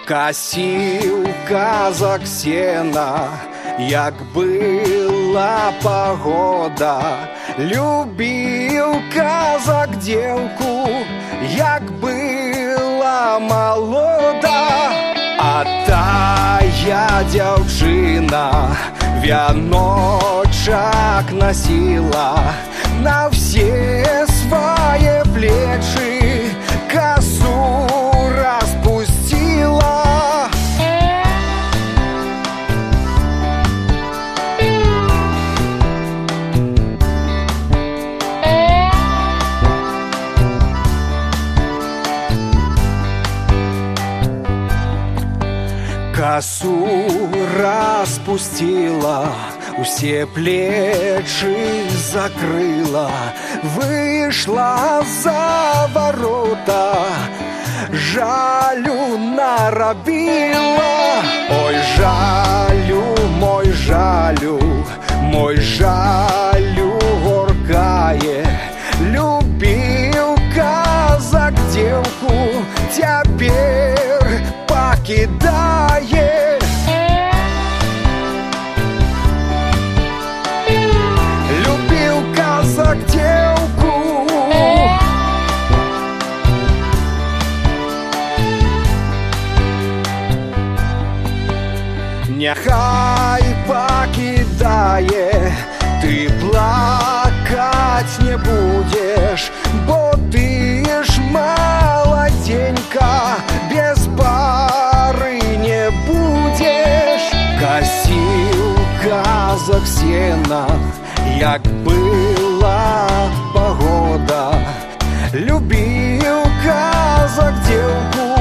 Косил казак сена, як была погода. Любил казак девку, як была молода. А тая дзяўчына вяночак носила, на все свои плечи косу распустила. Косу распустила, все плечи закрыла, вышла за ворота, жалю наробила. Ой, жалю, мой жалю, мой жалю горкае. Любил казак девку, теперь покидает. Любил казак девку, нехай покидает. Ты плакать не будешь, бо ты ж молоденька, без пары не будешь. Косил казак сена, як была погода. Любил казак девку,